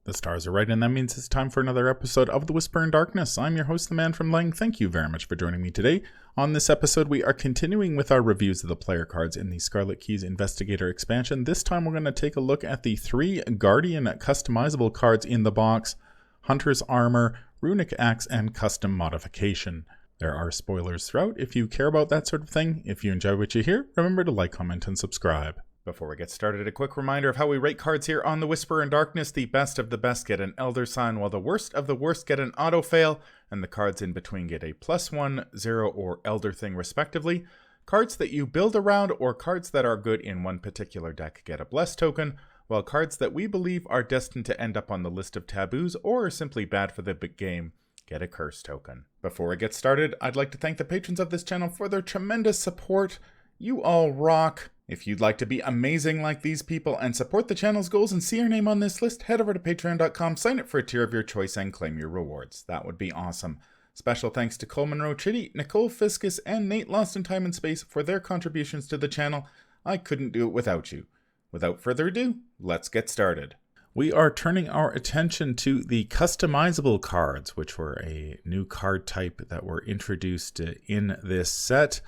The stars are right, and that means it's time for another episode of The Whisper in Darkness. I'm your host, the Man from Lang. Thank you very much for joining me today. On this episode, we are continuing with our reviews of the player cards in the Scarlet Keys Investigator expansion. This time, we're going to take a look at the 3 Guardian customizable cards in the box: Hunter's Armor, Runic Axe, and Custom Modification. There are spoilers throughout if you care about that sort of thing. If you enjoy what you hear, remember to like, comment, and subscribe. Before we get started, a quick reminder of how we rate cards here on The Whisper in Darkness. The best of the best get an Elder Sign, while the worst of the worst get an Auto Fail, and the cards in between get a +1, 0, or Elder Thing respectively. Cards that you build around or cards that are good in one particular deck get a Bless token, while cards that we believe are destined to end up on the list of taboos or are simply bad for the big game get a Curse token. Before we get started, I'd like to thank the patrons of this channel for their tremendous support. You all rock. If you'd like to be amazing like these people and support the channel's goals and see your name on this list, head over to patreon.com, sign up for a tier of your choice, and claim your rewards. That would be awesome. Special thanks to Cole Monroe Chitty, Nicole Fiscus, and Nate Lost in Time and Space for their contributions to the channel. I couldn't do it without you. Without further ado, let's get started. We are turning our attention to the customizable cards, which were a new card type that were introduced in this set.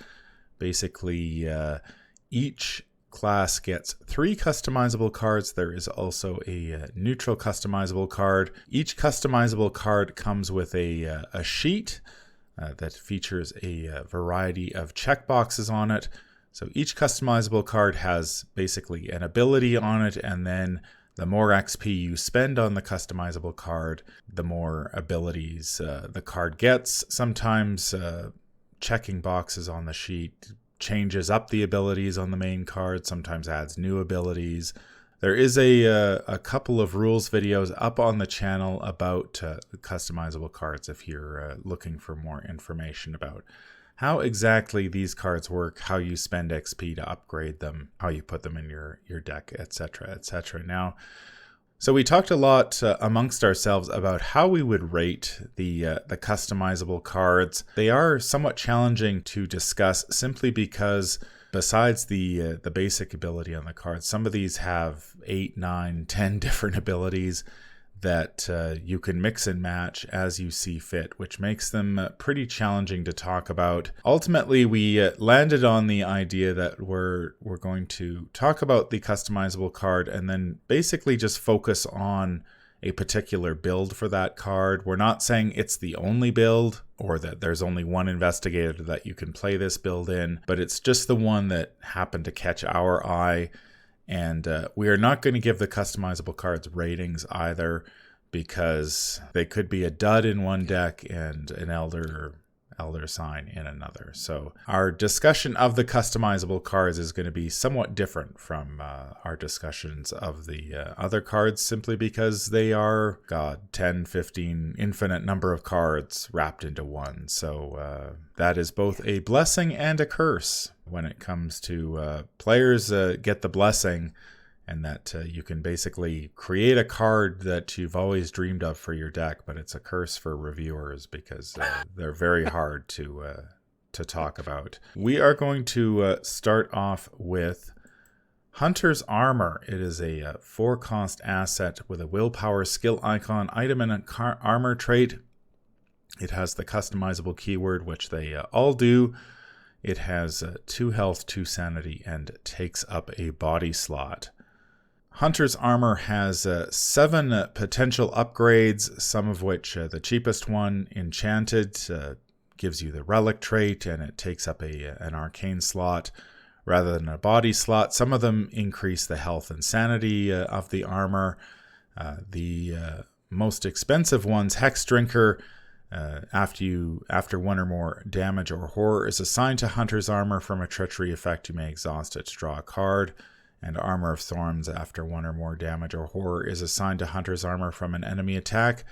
Basically, each class gets 3 customizable cards. There is also a neutral customizable card. Each customizable card comes with a sheet that features a variety of checkboxes on it. So each customizable card has basically an ability on it, and then the more XP you spend on the customizable card, the more abilities the card gets. Sometimes checking boxes on the sheet changes up the abilities on the main card, sometimes adds new abilities. There is a couple of rules videos up on the channel about customizable cards if you're looking for more information about how exactly these cards work, how you spend XP to upgrade them, how you put them in your deck, etc., etc. Now, so we talked a lot amongst ourselves about how we would rate the customizable cards. They are somewhat challenging to discuss simply because besides the basic ability on the cards, some of these have 8, 9, 10 different abilities that you can mix and match as you see fit, which makes them pretty challenging to talk about. Ultimately, we landed on the idea that we're going to talk about the customizable card and then basically just focus on a particular build for that card. We're not saying it's the only build or that there's only one investigator that you can play this build in, but it's just the one that happened to catch our eye. And we are not going to give the customizable cards ratings either, because they could be a dud in one deck and an Elder Sign in another. So our discussion of the customizable cards is going to be somewhat different from our discussions of the other cards, simply because they are, 10, 15, infinite number of cards wrapped into one. So that is both a blessing and a curse when it comes to players get the blessing, and that you can basically create a card that you've always dreamed of for your deck, but it's a curse for reviewers because they're very hard to talk about. We are going to start off with Hunter's Armor. It is a 4-cost asset with a willpower, skill icon, item, and an armor trait. It has the customizable keyword, which they all do. It has 2 health, 2 sanity, and takes up a body slot. Hunter's Armor has 7 potential upgrades, some of which the cheapest one, Enchanted, gives you the relic trait, and it takes up an arcane slot rather than a body slot. Some of them increase the health and sanity of the armor. The most expensive ones, Hex Drinker, after 1 or more damage or horror is assigned to Hunter's Armor from a treachery effect, you may exhaust it to draw a card. And Armor of Thorns, after 1 or more damage or horror is assigned to Hunter's Armor from an enemy attack,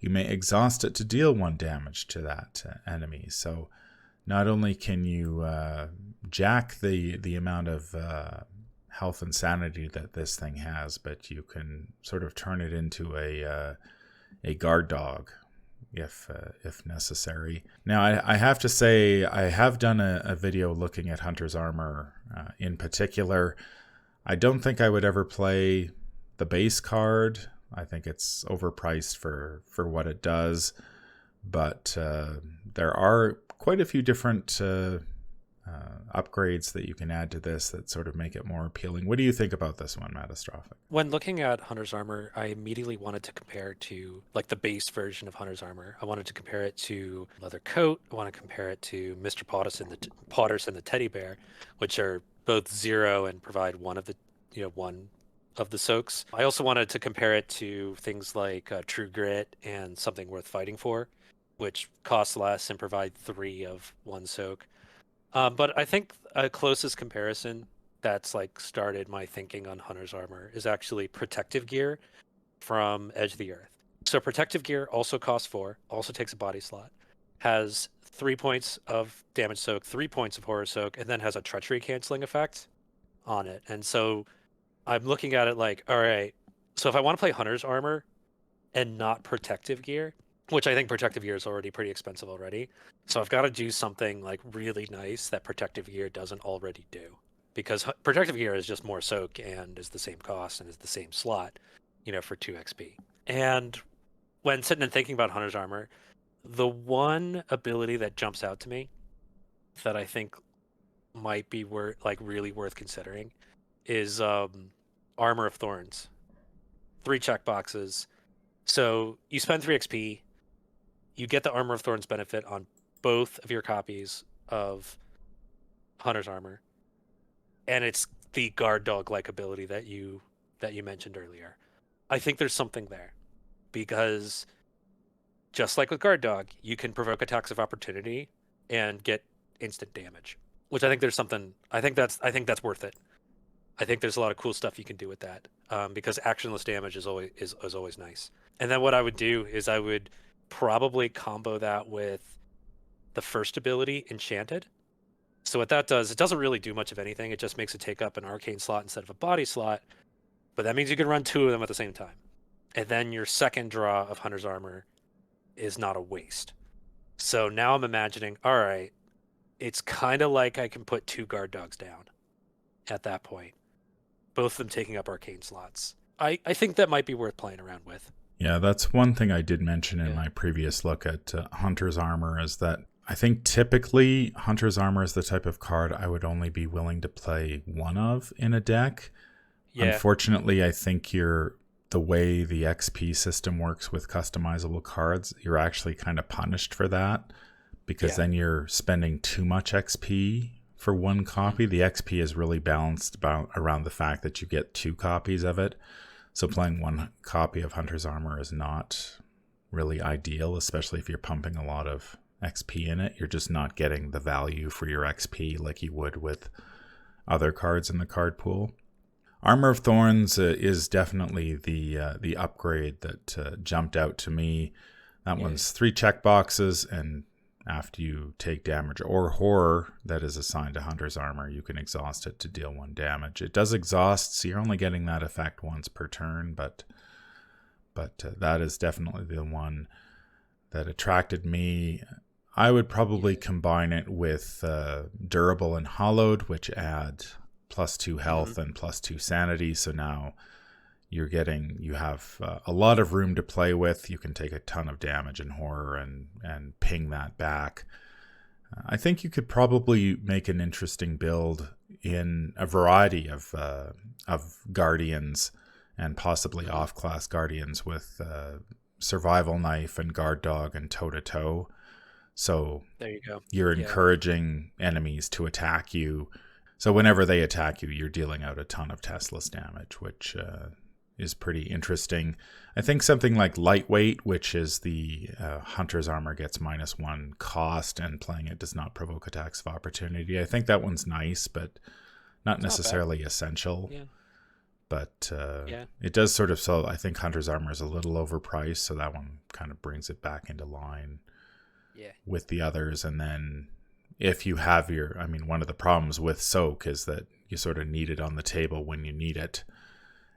you may exhaust it to deal 1 damage to that enemy. So not only can you jack the amount of health and sanity that this thing has, but you can sort of turn it into a guard dog if necessary. Now, I have to say, I have done a video looking at Hunter's Armor in particular. I don't think I would ever play the base card. I think it's overpriced for what it does. But there are quite a few different upgrades that you can add to this that sort of make it more appealing. What do you think about this one, Matastrophic? When looking at Hunter's Armor, I immediately wanted to compare to like the base version of Hunter's Armor. I wanted to compare it to Leather Coat. I want to compare it to Mr. Potters and the Teddy Bear, which are both 0 and provide one of the one of the soaks. I also wanted to compare it to things like True Grit and Something Worth Fighting For, which cost less and provide 3 of one soak. But I think a closest comparison that's like started my thinking on Hunter's Armor is actually Protective Gear from Edge of the Earth. So Protective Gear also costs 4, also takes a body slot, has 3 points of damage soak, 3 points of horror soak, and then has a treachery canceling effect on it. And so I'm looking at it like, all right, so if I want to play Hunter's Armor and not Protective Gear, which I think Protective Gear is already pretty expensive already. So I've got to do something like really nice that Protective Gear doesn't already do. Because Protective Gear is just more soak and is the same cost and is the same slot, for 2 XP. And when sitting and thinking about Hunter's Armor, the one ability that jumps out to me that I think might be really worth considering is Armor of Thorns. 3 checkboxes. So you spend 3 XP, you get the Armor of Thorns benefit on both of your copies of Hunter's Armor, and it's the guard dog like ability that you mentioned earlier. I think there's something there, because just like with guard dog, you can provoke attacks of opportunity and get instant damage, which I think there's something. I think that's worth it. I think there's a lot of cool stuff you can do with that, because actionless damage is always nice. And then what I would do is I would probably combo that with the first ability, Enchanted. So what that does, it doesn't really do much of anything. It just makes it take up an arcane slot instead of a body slot. But that means you can run 2 of them at the same time. And then your second draw of Hunter's Armor is not a waste. So now I'm imagining, all right, it's kind of like I can put 2 guard dogs down at that point, both of them taking up arcane slots. I think that might be worth playing around with. Yeah, that's one thing I did mention in my previous look at Hunter's Armor, is that I think typically Hunter's Armor is the type of card I would only be willing to play one of in a deck. Yeah. Unfortunately, I think the way the XP system works with customizable cards, you're actually kind of punished for that, because then you're spending too much XP for one copy. The XP is really balanced around the fact that you get 2 copies of it. So playing 1 copy of Hunter's Armor is not really ideal, especially if you're pumping a lot of XP in it. You're just not getting the value for your XP like you would with other cards in the card pool. Armor of Thorns is definitely the upgrade that jumped out to me. That one's 3 checkboxes, and after you take damage or horror that is assigned to Hunter's Armor, you can exhaust it to deal 1 damage. It does exhaust, so you're only getting that effect once per turn, but that is definitely the one that attracted me. I would probably combine it with Durable and Hollowed, which add +2 health and +2 sanity, so now you have a lot of room to play with. You can take a ton of damage in horror and ping that back. I think you could probably make an interesting build in a variety of guardians, and possibly off-class guardians with survival knife and guard dog and toe-to-toe. So there you go. You're encouraging enemies to attack you. So whenever they attack you, you're dealing out a ton of testless damage, which is pretty interesting. I think something like Lightweight, which is the Hunter's Armor gets -1 cost, and playing it does not provoke attacks of opportunity. I think that one's nice, but not necessarily essential. Yeah. But it does sort of, so I think Hunter's Armor is a little overpriced, so that one kind of brings it back into line with the others. And then if you have one of the problems with Soak is that you sort of need it on the table when you need it.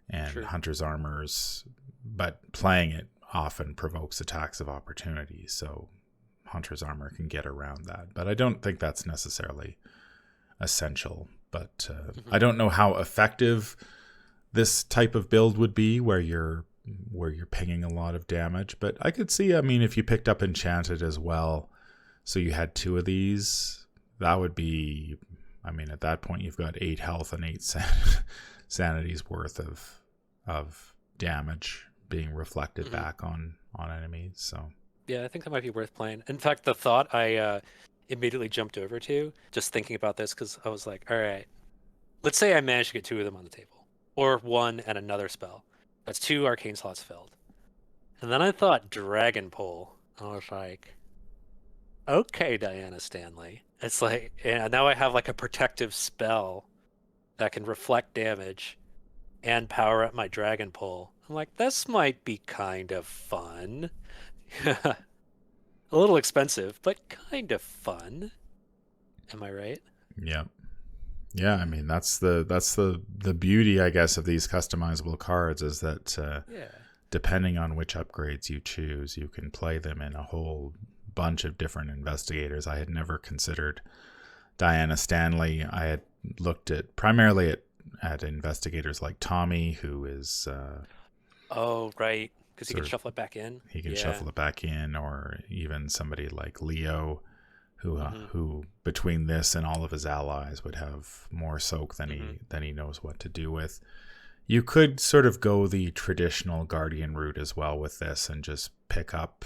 And Hunter's Armor's, but playing it often provokes attacks of opportunity, so Hunter's Armor can get around that. But I don't think that's necessarily essential. But I don't know how effective this type of build would be, where you're where you're pinging a lot of damage. But I could see, I mean, if you picked up Enchanted as well, so you had 2 of these, that would be, I mean, at that point you've got 8 health and 8 sanity's worth of damage being reflected back on enemies. So yeah, I think that might be worth playing. In fact, the thought I immediately jumped over to, just thinking about this, because I was like, all right, let's say I managed to get 2 of them on the table, or 1 and another spell. That's 2 arcane slots filled. And then I thought Dragon Pull. I was like, okay, Diana Stanley. It's like, yeah, now I have like a protective spell that can reflect damage and power up my Dragon Pull. I'm like, this might be kind of fun. A little expensive, but kind of fun. Am I right? yeah. Yeah, I mean that's the beauty, I guess, of these customizable cards is that depending on which upgrades you choose, you can play them in a whole bunch of different investigators. I had never considered Diana Stanley. I had looked at primarily at investigators like Tommy, who is oh, right, because he can shuffle it back in. He can shuffle it back in, or even somebody like Leo, who between this and all of his allies would have more soak than he knows what to do with. You could sort of go the traditional Guardian route as well with this and just pick up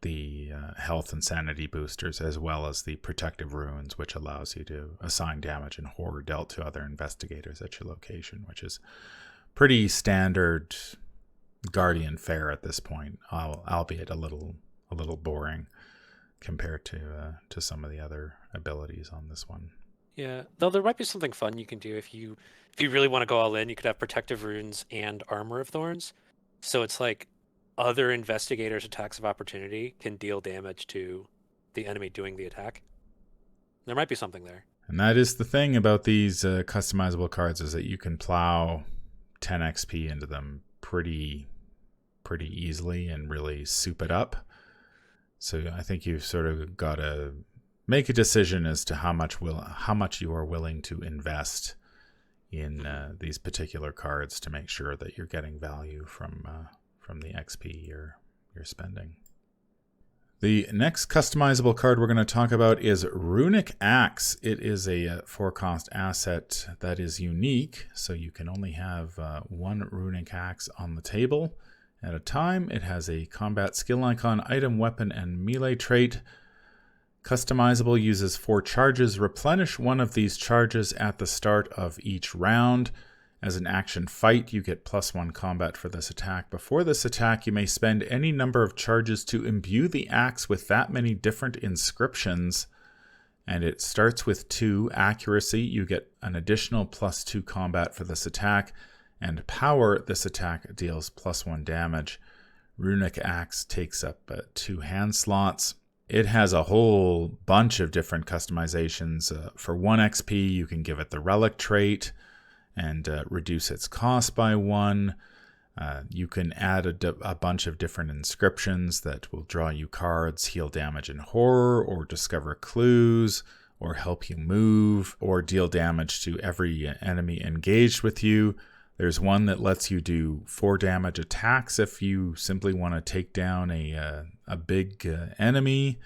the health and sanity boosters as well as the protective runes, which allows you to assign damage and horror dealt to other investigators at your location, which is pretty standard Guardian fare at this point, albeit a little boring compared to some of the other abilities on this one. Yeah, though there might be something fun you can do if you really want to go all in. You could have protective runes and armor of thorns, so it's like other investigators' attacks of opportunity can deal damage to the enemy doing the attack. There might be something there. And that is the thing about these customizable cards, is that you can plow 10 XP into them pretty easily and really soup it up. So I think you've sort of got to make a decision as to how much you are willing to invest in these particular cards to make sure that you're getting value from the XP you're spending. The next customizable card we're going to talk about is Runic Axe. It is a 4-cost asset that is unique, so you can only have 1 Runic Axe on the table at a time. It has a combat skill icon, item, weapon, and melee trait. Customizable, uses 4 charges. Replenish one of these charges at the start of each round. As an action fight, you get +1 combat for this attack. Before this attack, you may spend any number of charges to imbue the axe with that many different inscriptions. And it starts with 2 accuracy. You get an additional +2 combat for this attack. And power, this attack deals +1 damage. Runic Axe takes up 2 hand slots. It has a whole bunch of different customizations. For 1 XP, you can give it the relic trait and reduce its cost by 1. You can add a bunch of different inscriptions that will draw you cards, heal damage and horror, or discover clues, or help you move, or deal damage to every enemy engaged with you. There's one that lets you do 4 damage attacks if you simply want to take down a big enemy.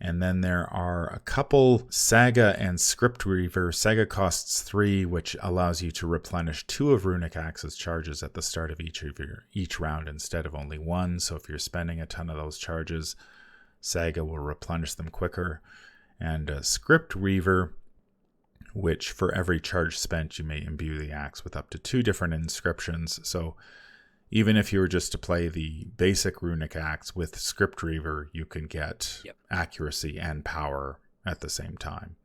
And then there are a couple Saga and Script Reaver. Saga costs 3, which allows you to replenish 2 of Runic Axe's charges at the start of each round instead of only 1. So if you're spending a ton of those charges, Saga will replenish them quicker. And Script Reaver, which for every charge spent, you may imbue the axe with up to 2 different inscriptions. So even if you were just to play the basic Runic Axe with Script Reaver, you can get accuracy and power at the same time.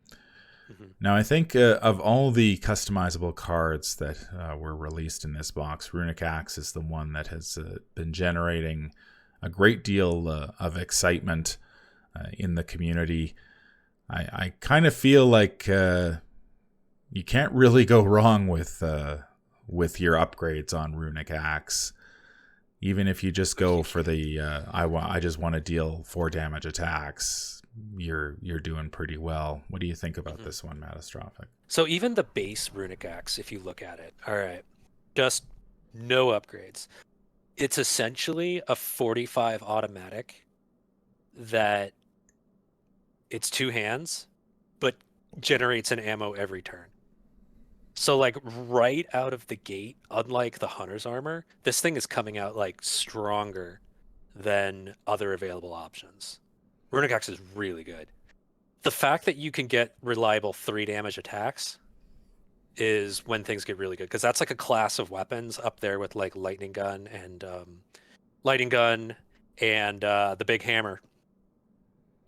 Now, I think of all the customizable cards that were released in this box, Runic Axe is the one that has been generating a great deal of excitement in the community. I kind of feel like you can't really go wrong with your upgrades on Runic Axe. Even if you just go for the I just want to deal 4 damage attacks, you're doing pretty well. What do you think about this one, Matastrophic? So even the base Runic Axe, if you look at it, all right, just no upgrades. It's essentially a 45 automatic that it's two hands, but generates an ammo every turn. So like right out of the gate, unlike the Hunter's Armor, this thing is coming out like stronger than other available options. Runic Axe is really good. The fact that you can get reliable 3 damage attacks is when things get really good, because that's like a class of weapons up there with like lightning gun and the big hammer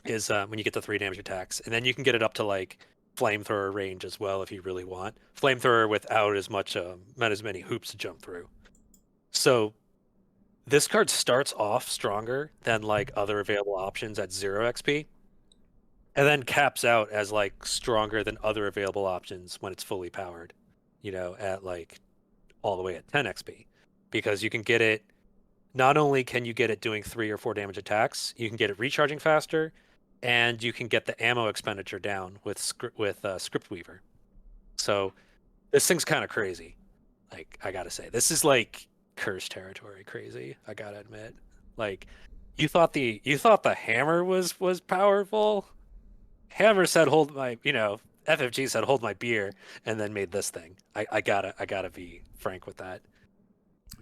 is when you get the 3 damage attacks, and then you can get it up to like flamethrower range as well if you really want. Flamethrower without as much, not as many hoops to jump through. So this card starts off stronger than like other available options at 0 XP, and then caps out as like stronger than other available options when it's fully powered, at like all the way at 10 XP. Because you can get it, not only can you get it doing 3 or 4 damage attacks, you can get it recharging faster, and you can get the ammo expenditure down with Script Weaver. So this thing's kind of crazy. Like, I gotta say, this is like curse territory crazy. I gotta admit, like, you thought the hammer was powerful. Hammer said, "Hold my," FFG said, "Hold my beer," and then made this thing. I gotta be frank with that.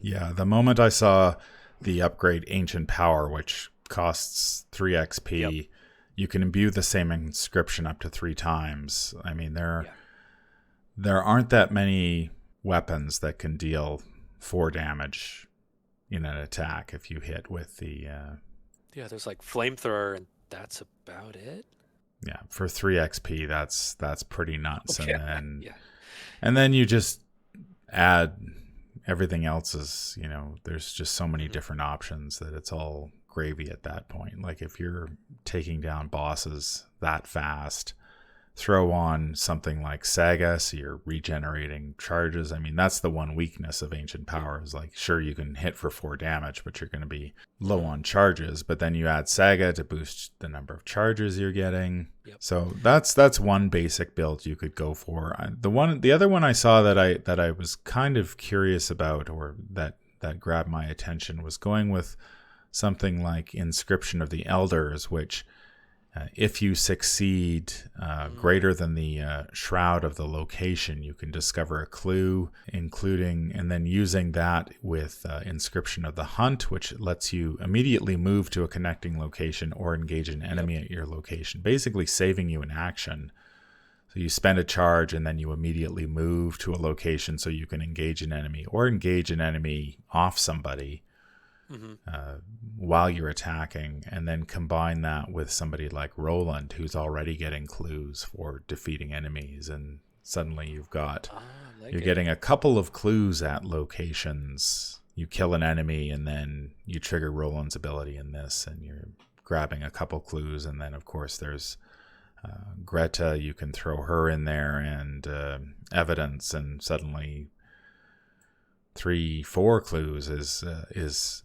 Yeah, the moment I saw the upgrade Ancient Power, which costs 3 Yep. XP, you can imbue the same inscription up to 3 times. I mean, Yeah. there aren't that many weapons that can deal 4 damage in an attack if you hit with the Yeah. There's like flamethrower, and that's about it. yeah, for 3 XP. That's pretty nuts. Yeah. Yeah. And then you just add everything else is, there's just so many Mhm. different options that it's all gravy at that point. Like if you're taking down bosses that fast, throw on something like Saga, so you're regenerating charges. I mean, that's the one weakness of Ancient Power is like, sure, you can hit for 4 damage, but you're going to be low on charges. But then you add Saga to boost the number of charges you're getting. Yep. So that's one basic build you could go for. The other one I saw that I was kind of curious about, or that grabbed my attention, was going with something like Inscription of the Elders, which if you succeed greater than the shroud of the location, you can discover a clue, including, and then using that with Inscription of the Hunt, which lets you immediately move to a connecting location or engage an enemy at your location, basically saving you an action. So you spend a charge and then you immediately move to a location so you can engage an enemy or engage an enemy off somebody while you're attacking, and then combine that with somebody like Roland, who's already getting clues for defeating enemies, and suddenly you're getting a couple of clues at locations. You kill an enemy, and then you trigger Roland's ability in this, and you're grabbing a couple clues, and then of course there's Greta. You can throw her in there, and evidence, and suddenly 3-4 clues is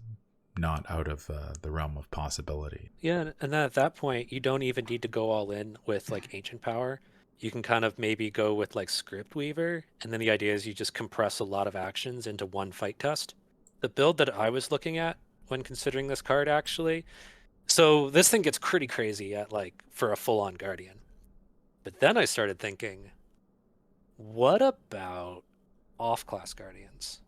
not out of the realm of possibility. Yeah, and then at that point, you don't even need to go all in with like Ancient Power. You can kind of maybe go with like Script Weaver, and then the idea is you just compress a lot of actions into one fight test. The build that I was looking at when considering this card, actually, so this thing gets pretty crazy at like for a full-on Guardian. But then I started thinking, what about off-class Guardians?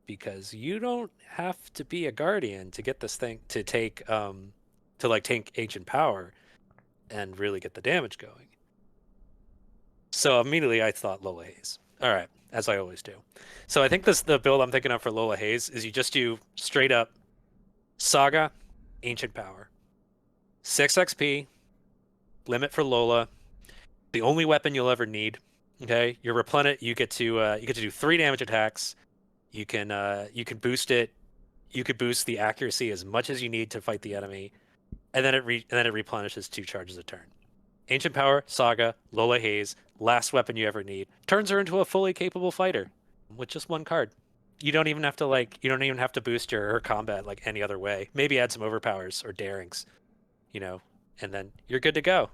Because you don't have to be a Guardian to get this thing to take take Ancient Power and really get the damage going. So immediately I thought Lola Hayes. All right, as I always do. So I think the build I'm thinking of for Lola Hayes is you just do straight up Saga, Ancient Power, 6 XP, limit for Lola, the only weapon you'll ever need. Okay, you replenish. You get to do 3 damage attacks. You can boost it. You could boost the accuracy as much as you need to fight the enemy, and then it replenishes 2 charges a turn. Ancient Power, Saga, Lola Hayes, last weapon you ever need. Turns her into a fully capable fighter with just 1 card. You don't even have to boost her combat like any other way. Maybe add some overpowers or darings, and then you're good to go.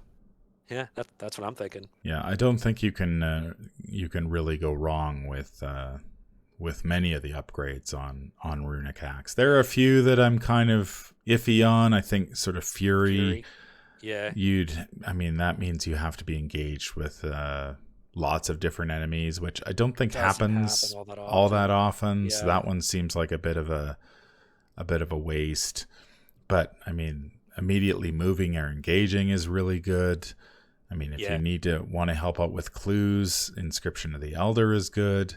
Yeah, that's what I'm thinking. Yeah, I don't think you can really go wrong with with many of the upgrades on Runic Axe. There are a few that I'm kind of iffy on. I think sort of Fury. Yeah. That means you have to be engaged with lots of different enemies, which I don't think happens happen all that often. Yeah. So that one seems like a bit of a waste. But I mean, immediately moving or engaging is really good. I mean, if you want to help out with clues, Inscription of the Elder is good.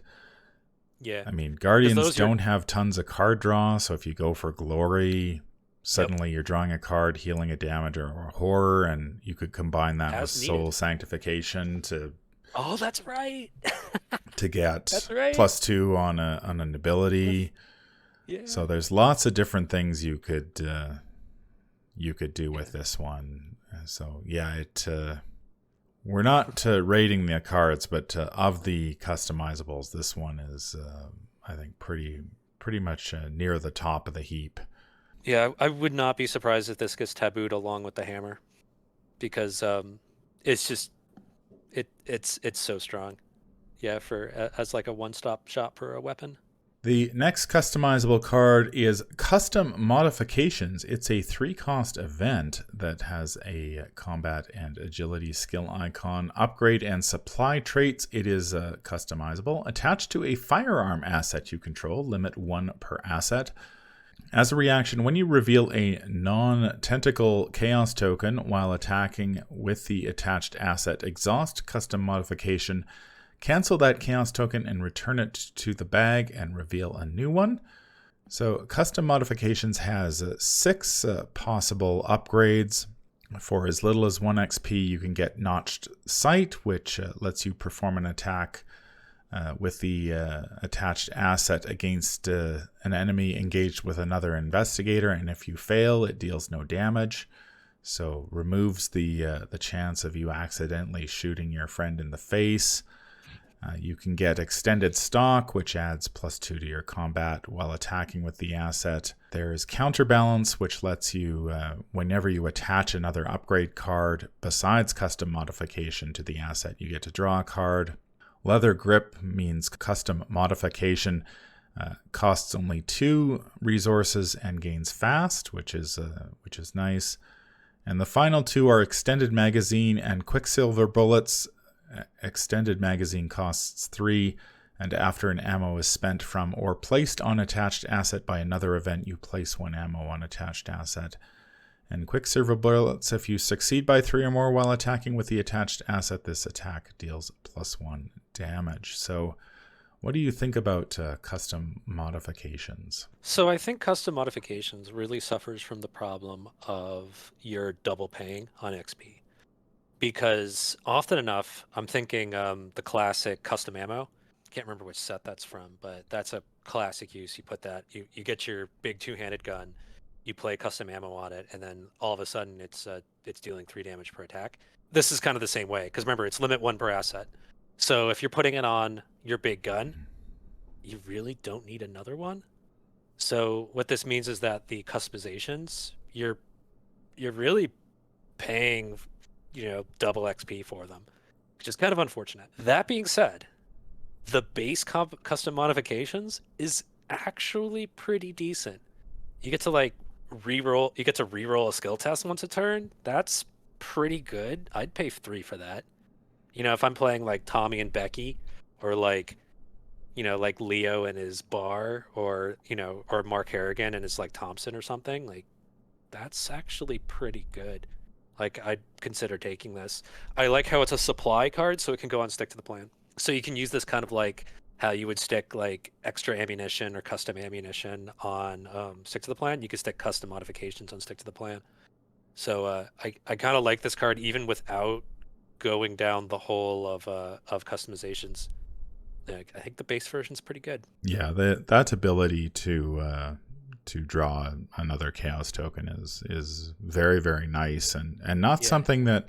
Yeah. I mean, Guardians don't have tons of card draw, so if you go for Glory, suddenly you're drawing a card, healing a damage or a horror, and you could combine that with Soul Sanctification to... Oh, that's right. to get +2 on an ability. Yeah. So there's lots of different things you could do with this one. So yeah, we're not rating the cards, but of the customizables, this one is I think pretty much near the top of the heap. Yeah, I would not be surprised if this gets tabooed along with the hammer, because it's just it's so strong. Yeah, as like a one-stop shop for a weapon. The next customizable card is Custom Modifications. It's a 3-cost event that has a combat and agility skill icon, upgrade and supply traits. It is customizable. Attached to a firearm asset you control, limit 1 per asset. As a reaction, when you reveal a non-tentacle chaos token while attacking with the attached asset, exhaust Custom Modification, cancel that chaos token and return it to the bag and reveal a new one. So Custom Modifications has 6 possible upgrades. For as little as 1 XP, you can get Notched Sight, which lets you perform an attack with the attached asset against an enemy engaged with another investigator, and if you fail, it deals no damage. So removes the chance of you accidentally shooting your friend in the face. You can get Extended Stock, which adds +2 to your combat while attacking with the asset. There's Counterbalance, which lets you, whenever you attach another upgrade card besides Custom Modification to the asset, you get to draw a card. Leather Grip means Custom Modification costs only 2 resources and gains fast, which is nice. And the final 2 are Extended Magazine and Quicksilver Bullets. Extended Magazine costs 3, and after an ammo is spent from or placed on attached asset by another event, you place 1 ammo on attached asset. And Quicksilver Bullets, if you succeed by 3 or more while attacking with the attached asset, this attack deals +1 damage. So what do you think about Custom Modifications? So I think Custom Modifications really suffers from the problem of you're double paying on XP. Because often enough, I'm thinking the classic custom ammo. Can't remember which set that's from, but that's a classic use. You put that, you get your big 2-handed gun, you play custom ammo on it, and then all of a sudden it's dealing 3 damage per attack. This is kind of the same way, because remember, it's limit 1 per asset. So if you're putting it on your big gun, you really don't need another one. So what this means is that the customizations, you're really paying double XP for them, which is kind of unfortunate. That being said, the base custom modifications is actually pretty decent. You get to reroll a skill test once a turn. That's pretty good. I'd pay 3 for that. If I'm playing like Tommy and Becky, or like Leo and his Bar, or Mark Harrigan and his like Thompson or something, like that's actually pretty good. Like, I'd consider taking this. I like how it's a supply card, so it can go on Stick to the Plan. So you can use this kind of like how you would stick like extra ammunition or custom ammunition on Stick to the Plan. You could stick Custom Modifications on Stick to the Plan. So I kind of like this card even without going down the hole of customizations. I think the base version's pretty good. Yeah, that ability to draw another chaos token is very, very nice, and not something that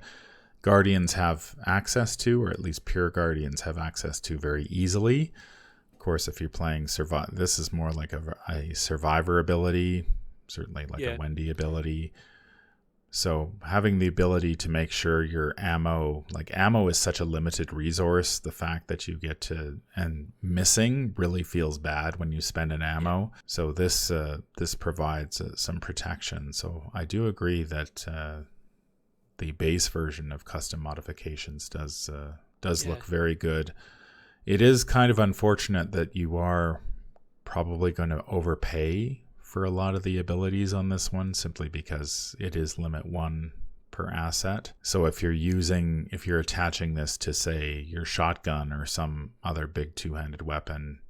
Guardians have access to, or at least pure Guardians have access to very easily. Of course, if you're playing this is more like a survivor ability, certainly like a Wendy ability. So having the ability to make sure your ammo, like ammo is such a limited resource, the fact that you get to, and missing really feels bad when you spend an ammo. So this provides some protection. So I do agree that the base version of custom modifications does look very good. It is kind of unfortunate that you are probably going to overpay for a lot of the abilities on this one, simply because it is limit 1 per asset. So if you're attaching this to, say, your shotgun or some other big two-handed weapon,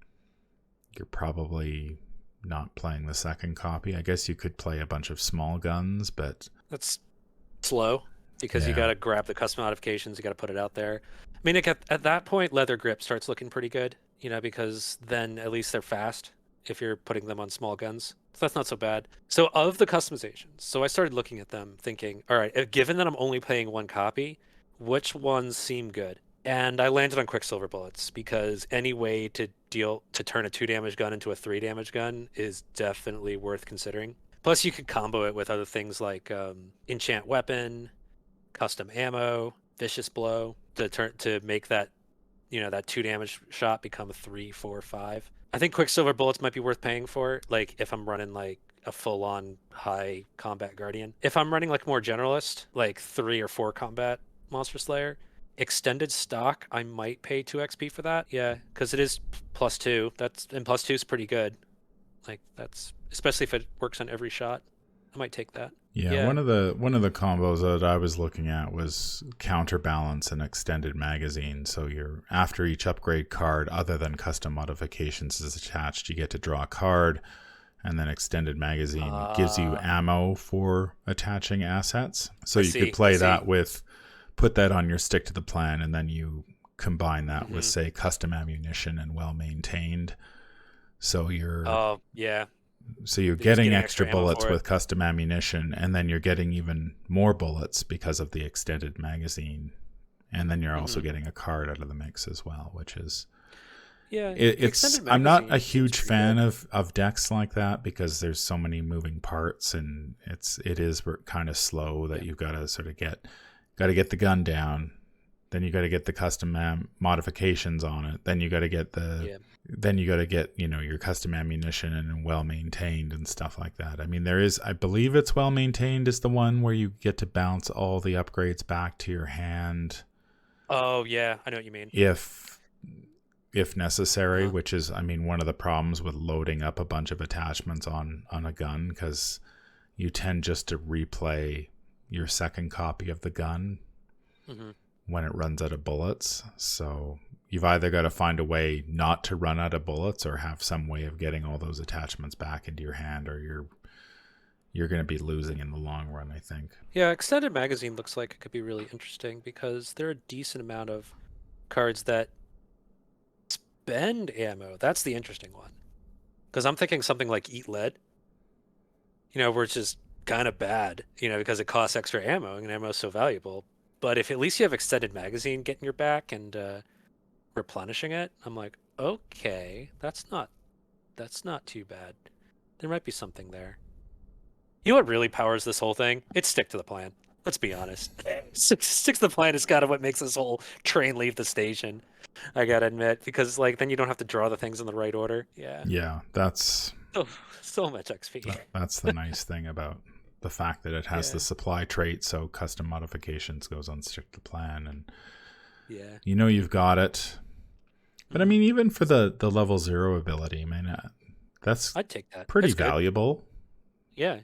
you're probably not playing the second copy. I guess you could play a bunch of small guns, but that's slow because you got to grab the custom modifications, you got to put it out there. I mean, at that point, leather grip starts looking pretty good, because then at least they're fast if you're putting them on small guns. So that's not so bad. So of the customizations, so I started looking at them thinking, all right, given that I'm only playing one copy, which ones seem good? And I landed on Quicksilver bullets because any way to turn a 2 damage gun into a 3 damage gun is definitely worth considering. Plus you could combo it with other things like enchant weapon, custom ammo, vicious blow to make that that 2 damage shot become a 3, 4, 5. I think Quicksilver bullets might be worth paying for, like if I'm running like a full-on high combat guardian. If I'm running like more generalist, like 3 or 4 combat monster slayer, extended stock, I might pay 2 XP for that. Yeah, because it is +2. And +2 is pretty good. Like that's, especially if it works on every shot, I might take that. Yeah, one of the combos that I was looking at was counterbalance and extended magazine. So you're, after each upgrade card other than custom modifications is attached, you get to draw a card, and then extended magazine gives you ammo for attaching assets. So you could play that with, put that on your stick to the plan, and then you combine that with, say, custom ammunition and well maintained. So you're So you're getting extra bullets with custom ammunition, and then you're getting even more bullets because of the extended magazine. And then you're also getting a card out of the mix as well, which is... Yeah, I'm not a huge fan of decks like that because there's so many moving parts, and it is kind of slow that you've got to sort of get the gun down. Then you got to get the custom modifications on it. Then you got to get your custom ammunition and well maintained and stuff like that. I mean, I believe it's well maintained is the one where you get to bounce all the upgrades back to your hand. Oh yeah, I know what you mean. If necessary, which is, I mean, one of the problems with loading up a bunch of attachments on a gun, because you tend just to replay your second copy of the gun when it runs out of bullets. So you've either got to find a way not to run out of bullets or have some way of getting all those attachments back into your hand, or you're going to be losing in the long run, I think. Yeah, extended magazine looks like it could be really interesting because there are a decent amount of cards that spend ammo. That's the interesting one. Because I'm thinking something like Eat Lead, which is kind of bad, because it costs extra ammo, and ammo is so valuable. But if at least you have extended magazine getting your back and replenishing it, I'm like, okay, that's not too bad. There might be something there. You know what really powers this whole thing? It's stick to the plan. Let's be honest. Stick to the plan is kind of what makes this whole train leave the station, I gotta admit, because then you don't have to draw the things in the right order. Yeah, that's so much XP. That's the nice thing about the fact that it has the supply trait, so custom modifications goes on stick to plan, and you've got it. But I mean, even for the level 0 ability, I'd take that. Pretty valuable. Yeah,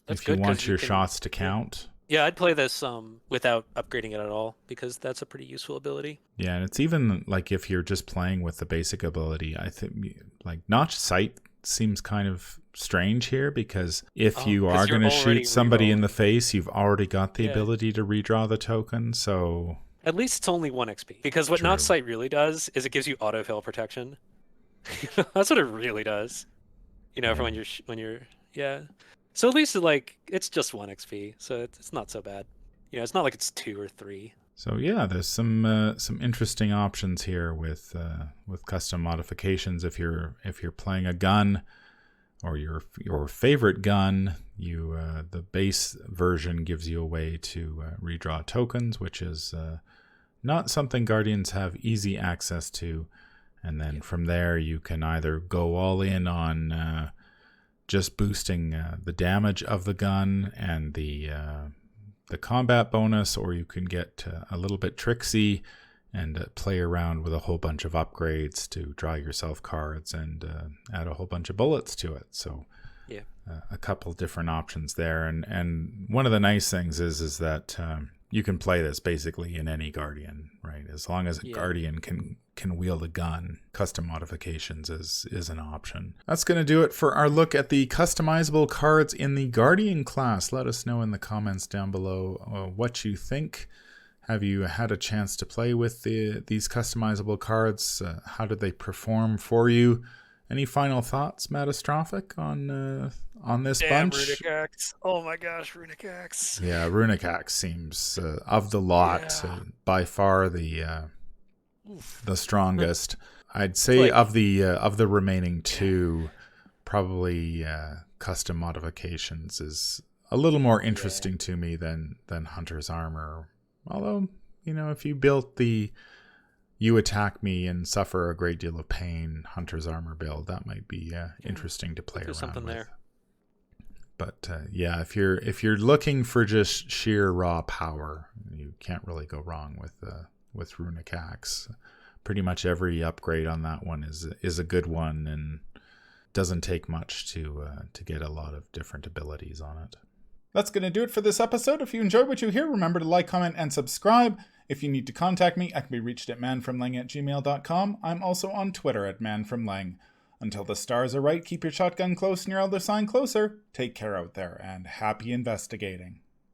that's if you want your shots to count. Yeah, I'd play this without upgrading it at all, because that's a pretty useful ability. Yeah, and it's even if you're just playing with the basic ability, I think Notch Sight seems kind of strange here, because if you are going to shoot somebody in the face, you've already got the ability to redraw the token, so... At least it's only 1 XP, because what Notch Sight really does is it gives you autofill protection. That's what it really does. For when you're So at least it's just 1 XP, so it's not so bad. It's not like it's 2 or 3. So yeah, there's some interesting options here with custom modifications. If you're playing a gun, or your favorite gun, The base version gives you a way to redraw tokens, which is not something Guardians have easy access to. And then from there, you can either go all in on just boosting the damage of the gun and the combat bonus, or you can get a little bit tricksy and play around with a whole bunch of upgrades to draw yourself cards and add a whole bunch of bullets to it. So a couple different options there. And one of the nice things is that you can play this basically in any Guardian, right? As long as a Guardian can wield a gun, custom modifications is an option. That's going to do it for our look at the customizable cards in the Guardian class. Let us know in the comments down below what you think. Have you had a chance to play with these customizable cards? How did they perform for you? Any final thoughts, Matastrophic, on this bunch? Runic Axe. Oh my gosh, Runic Axe. Yeah, Runic Axe seems of the lot by far the strongest. I'd say of the remaining two, probably custom modifications is a little more interesting to me than Hunter's Armor. Although, if you built the you attack me and suffer a great deal of pain Hunter's Armor build, that might be interesting to play around something with. There. But if you're looking for just sheer raw power, you can't really go wrong with Runic Axe. Pretty much every upgrade on that one is a good one, and doesn't take much to get a lot of different abilities on it. That's going to do it for this episode. If you enjoyed what you hear, remember to like, comment, and subscribe. If you need to contact me, I can be reached at manfromlang@gmail.com. I'm also on Twitter at manfromlang. Until the stars are right, keep your shotgun close and your elder sign closer. Take care out there, and happy investigating.